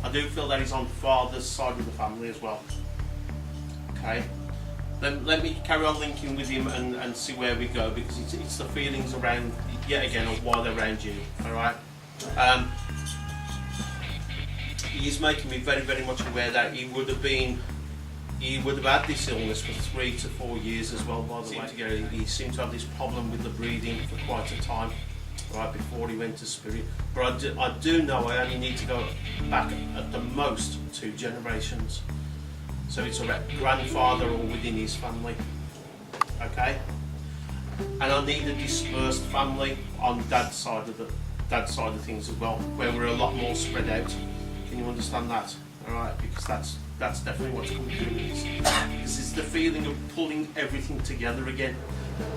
I do feel that he's on father's side of the family as well. Okay, let me carry on linking with him and see where we go, because it's the feelings around, yet again, of why they're around you. Alright? He is making me very, very much aware that he would have had this illness for 3 to 4 years as well, by the way. He seemed to have this problem with the breathing for quite a time, right, before he went to spirit. But I do know I only need to go back at the most 2 generations. So it's a grandfather or within his family. Okay? And I need a dispersed family on dad's side of things as well, where we're a lot more spread out. Can you understand that? Alright, because that's definitely what's coming through with this. This is the feeling of pulling everything together again.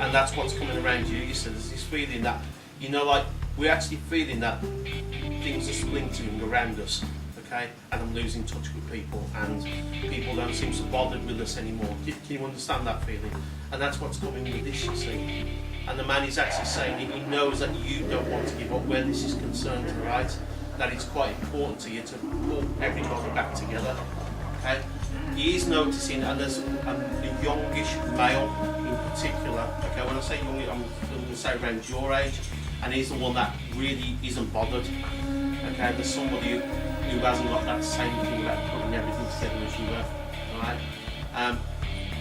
And that's what's coming around you. You said there's this feeling that, you know, like, we're actually feeling that things are splintering around us. Okay? And I'm losing touch with people, and people don't seem so bothered with us anymore. Can you understand that feeling? And that's what's coming with this, you see. And the man is actually saying he knows that you don't want to give up where this is concerned, right? That it's quite important to you to pull everybody back together. Okay? He is noticing, and there's a youngish male in particular. Okay, when I say young, I'm going to say around your age, and he's the one that really isn't bothered. Okay, there's somebody who hasn't got that same thing about putting everything together as you were. Alright?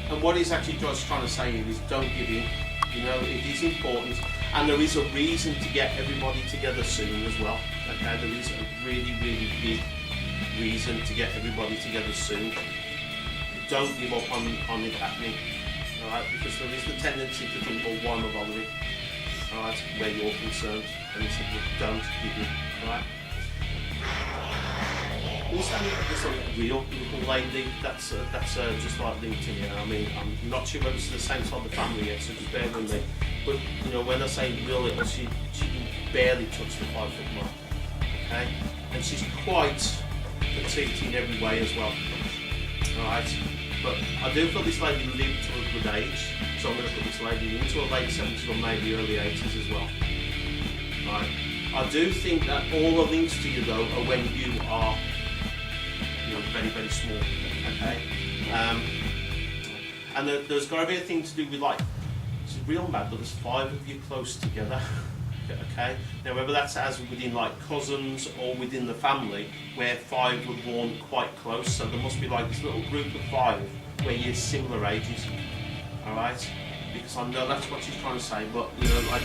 And what he's actually just trying to say here is don't give in. You know, it is important, and there is a reason to get everybody together soon as well. Okay, there is a really, really big reason to get everybody together soon. Don't give up on it happening. Alright, because there is the tendency to think, well, why am I bothering? Alright, where you're concerned. And he said, well, don't give in. Alright? There's a real little lady that's just like linked to here. I mean, I'm not sure whether it's the same side of the family yet, so just bear with me. But, you know, when I say real little, she can barely touch the 5 foot mark. Okay? And she's quite petite in every way as well. Alright? But I do feel this lady lived to a good age, so I'm going to put this lady into her late 70s or maybe early 80s as well. Right? I do think that all the links to you though are when you are, you know, very, very small. Okay? And there's got to be a thing to do with, like, it's real mad, but there's 5 of you close together. Okay? Now whether that's as within like cousins or within the family, where 5 were born quite close, so there must be like this little group of 5 where you're similar ages. Alright? Because I know that's what she's trying to say, but you know, like,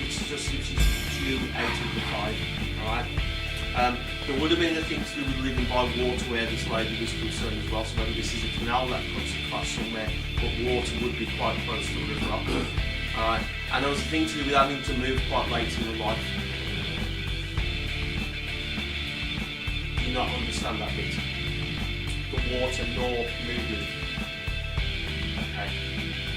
it's just that she's due out of the 5. Alright? There would have been a thing to do with living by water where this lady was concerned as well, so maybe this is a canal that cuts across somewhere, but water would be quite close to her as well. Alright, and there was a thing to do with having to move quite late in her life. Do you not understand that bit? The water nor movement. Okay.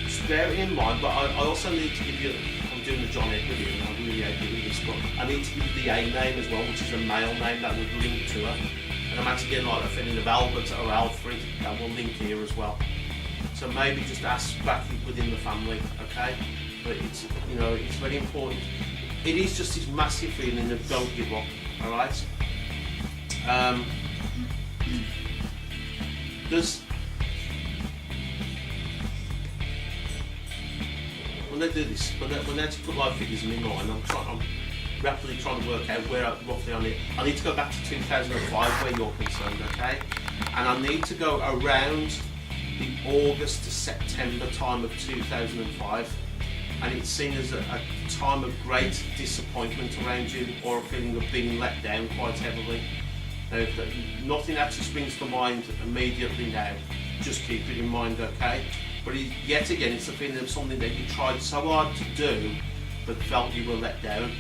Just bear it in mind, but I also need to give you, I'm doing the John Edward here and I really hate doing this, but I need to give you the A name as well, which is a male name that would link to her. And I'm actually getting like a feeling of Albert or Alfred that will link here as well. So maybe just ask back within the family, okay? But it's, you know, it's very important. It is just this massive feeling of don't give up, alright? When they do this, when they actually put live figures in my mind, I'm rapidly trying to work out where roughly on it. I need to go back to 2005 where you're concerned, okay? And I need to go around the August to September time of 2005. And it's seen as a time of great disappointment around you, or a feeling of being let down quite heavily. Now, nothing actually springs to mind immediately now, just keep it in mind, okay? But yet again, it's a feeling of something that you tried so hard to do, but felt you were let down,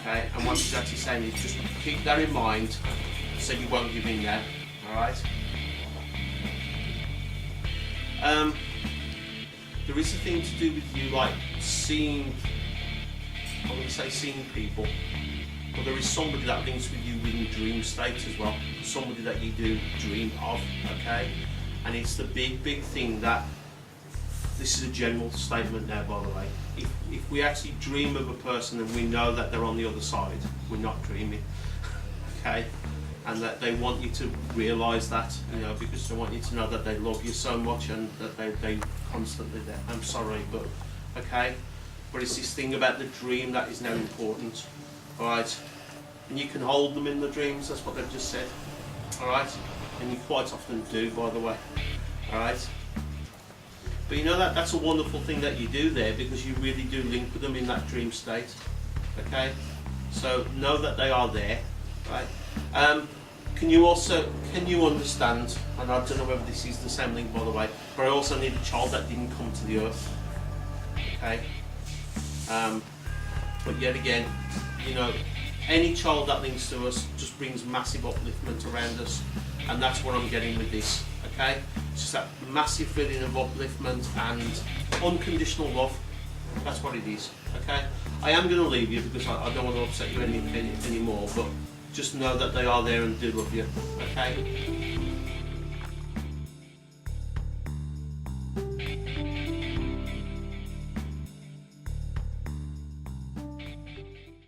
okay? And what she's actually saying is just keep that in mind, so you won't give in now, alright? There is a thing to do with you, like seeing, I wouldn't say seeing people, but there is somebody that links with you in dream state as well, somebody that you do dream of, okay? And it's the big thing that, this is a general statement now by the way, if we actually dream of a person and we know that they're on the other side, we're not dreaming, okay? and that they want you to realise that, you know, because they want you to know that they love you so much and that they constantly there. I'm sorry, but okay. But it's this thing about the dream that is now important, all right? And you can hold them in the dreams. That's what they've just said, all right? And you quite often do, by the way, all right? But you know that's a wonderful thing that you do there, because you really do link with them in that dream state, okay? So know that they are there, right? Can you understand, and I don't know whether this is the same link, by the way, but I also need a child that didn't come to the earth, okay? But yet again, you know, any child that links to us just brings massive upliftment around us, and that's what I'm getting with this, okay? It's just that massive feeling of upliftment and unconditional love. That's what it is, okay? I am going to leave you because I don't want to upset you anymore, but just know that they are there and do love you, okay?